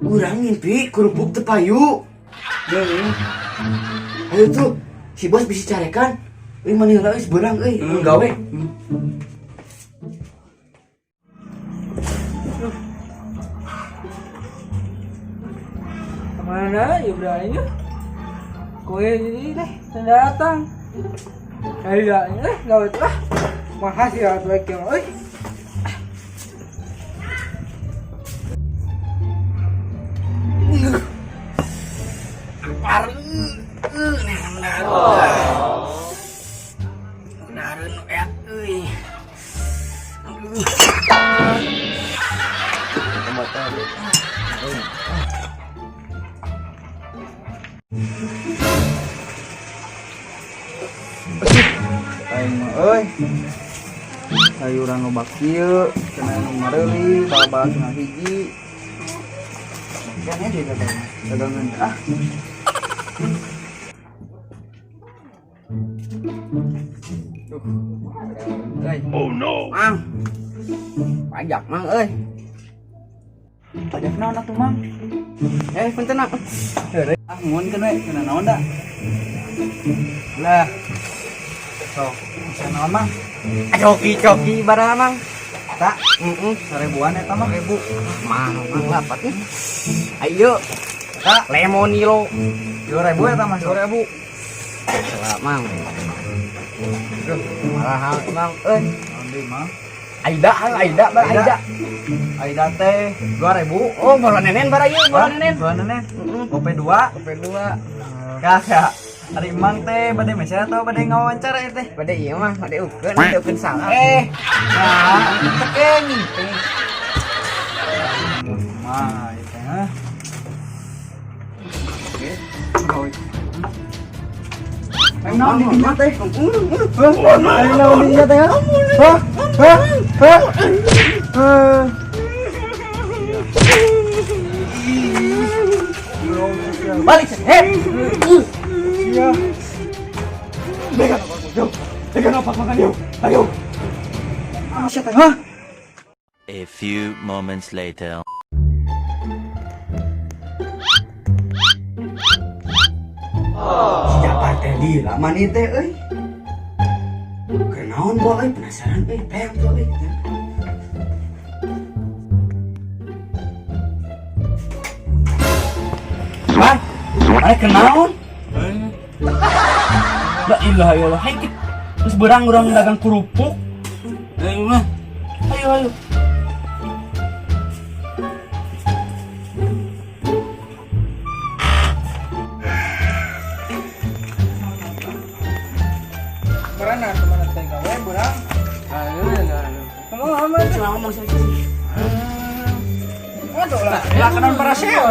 Urang mimpi kerupuk tepayu. Ayo tuh, si bos bisa carekan. Mana heula geus beurang euy, gawe. Kemana Ibrahim? Kue ini deh, datang. Kayaknya deh, gawe lah. Makasih ya tuh yang euy. Aing mah euy. Sayuran nu bakieu, cenah nu mareuli, bal-bal cenah hiji. Kene di dagangan ah. Oh no. Mang. Pajak mang euy. Pajak naon atuh mang? Punten nak. Ah mun kene cenah naon da? Lah. Sok, bisa naon mang? Coki barang mang. Tak, seribuan eta mah. 1000. Mang lapat nih. Ayo. Tak, lemonilo. 2000 eta mah. 2000. Salah mang. Duh, mahal mang euy. Naon deui mang? Aida teh 2000. Oh, bola nenen bara ieu, bola nenen. Gope 2. Kagak. Ari Mang teh bade mese atau bade ngawawancara teh? Bade ieu mah, bade ukeun salah. Nah, tekeng. Mah, itu hah. Oke. Ayo naon di dinya teh? Ayo naon di dinya teh? Balik sih. Iya. Pegang apa makan yuk. Ayo. Siapa? Hah? A few moments later. Siapa teh di lama nih teh euy. Kenaon bae penasaran euy, teh euy. Wah, mana kenaon? La ilaha illallah, hai kita terus berang-berang dagang kerupuk. Ayo. Mana teman teh gawe burang? Cuma ngomong sih. Aduh lah, kanan parasel.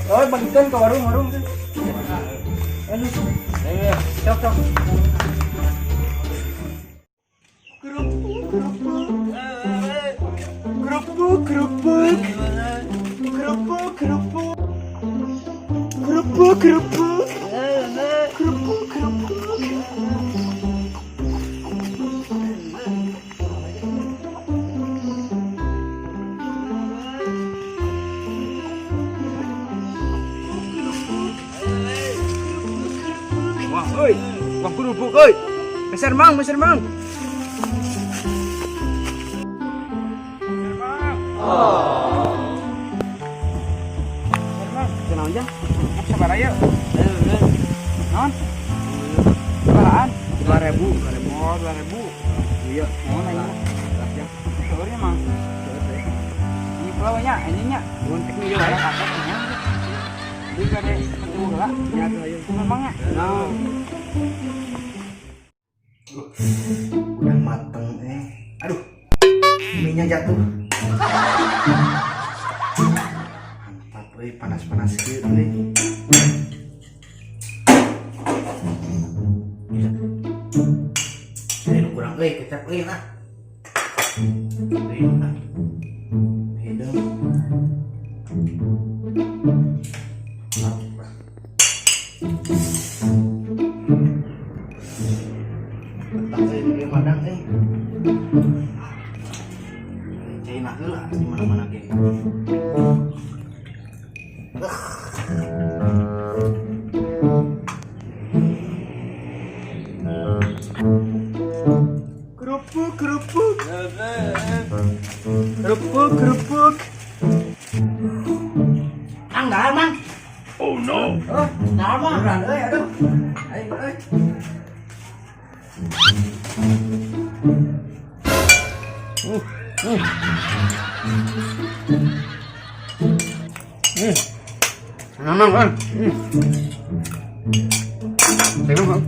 Oi, bagikan ke warung. Cok. Kerupuk. Wah, euy. Wah kerupuk euy. Besar mang. Kenaon aja? Sabar aja. Non? Berapaan? 2000. Oh, 2000. Iya, mau nanya. Ya. Sorry, Mang. Ini pulaunya, ininya. Untuk ini juga ya, kakaknya. Ini kade ketemu lah. Ya, ayo. Memang ya. Nah. Udah mateng Aduh. Minyak jatuh. Mantap euy, panas kieu euy. Kurang euy, kecap euy nah. Hidup. kerupuk. Kerupuk. Enggak, Mang. Oh no. Nah, Mang. Beneran, aduh. Ayo. Mang, Mang. Tengok, Mang.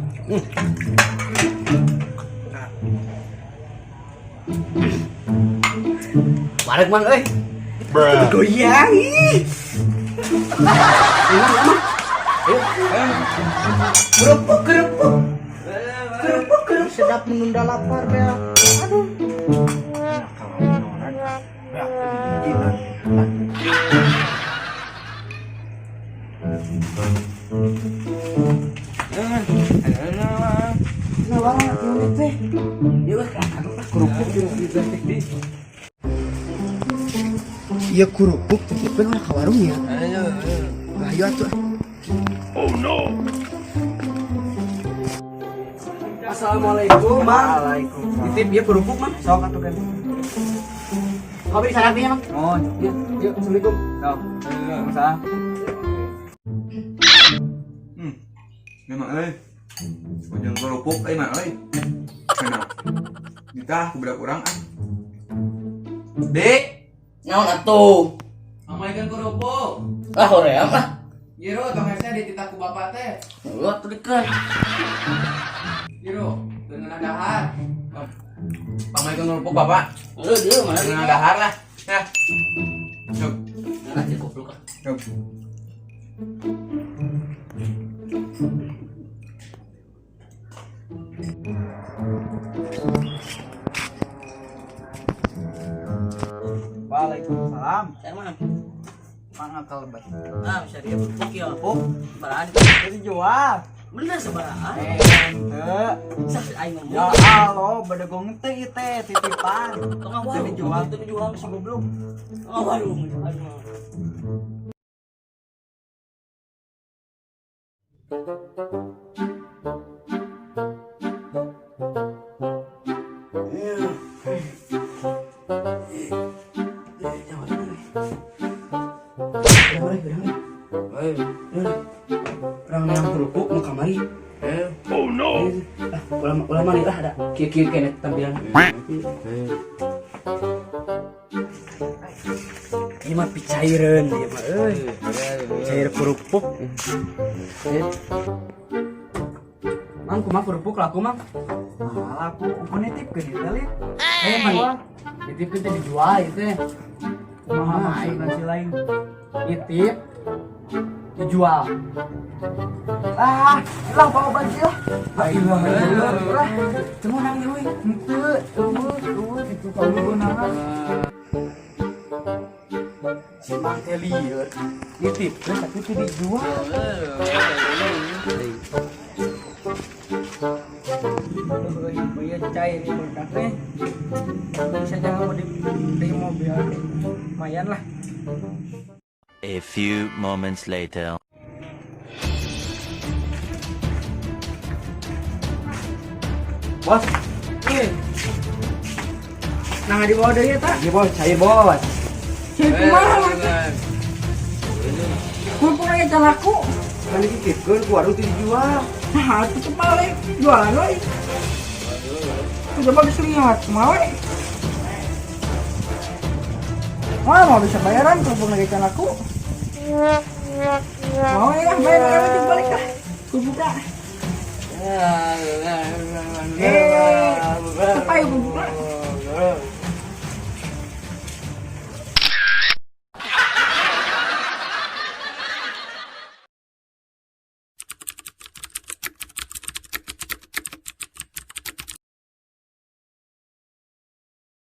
Balik, Mang, euy. Goyang. Kerupuk. Sedap menunda lapar ya. Aduh. Iya kerupuk, tapi kan ke warung ya. Ayo atuh. Assalamualaikum, Mang. Titip ya kerupuk, Mang. Sok atuh kan. Kopi sarapinya, Mang. Oh, iya. Yuk, assalamualaikum. Sok. Masalah. Memang ujung kerupuk mah kenal ditah budak urang Dek Naon atuh? amaikan kerupuk Ah, hoream ah. Giro tong hese dititah ku bapak teh Lu atuh dikeun. Giro dengan dahar amaikan kerupuk bapak Lu dia mana dengan dahar lah ya Cuk. Nanti goblok. Cuk. Waalaikumsalam. Saya mah. Mang akal baik. Ah, bisa dia berpuk ya. Oh, Baraan. jadi jual. Bener sebaraan. Ente. Sah aing ngomong. Ya Allah, bedegong teh titipan. Tengah warung. Jadi jual. Itu dijual si goblok. Tengah warung. Aduh. Orang yang kerupuk mau kamari. Oh no Ulah mani lah ada. Kieu kene tampilan. Ini mah picaireun ieu mah euy. Cair kerupuk. Mang kumaha kerupuk laku, Mang? Laku upun nitipkeun ieu teh. Mang. Nitipkeun teh dijual ieu teh. Kumaha nasi lain? Nitip dijual. Lah bawa baju lah. Lah, cuma nang ieu we. Henteu, kitu kalau nahan. Si Mang teh lieur. Nitipkeun tapi teu dijual. Iya cair ini bedak teh. Bisa jangan mau di mobil. Lumayan lah. A few moments later. Bos. Nah di bawah deui eta. Di bawah cair, Bos. Cair kumaha? Kumpul aja talaku. Kan dititipkeun ku warung teu dijual. Nah, itu kepala jualan we. Coba bisa lihat, mau we. Mau bisa bayaran kumpul lagi can aku. Mau ya, bayar balik dah. Ku buka. Cepai ku buka.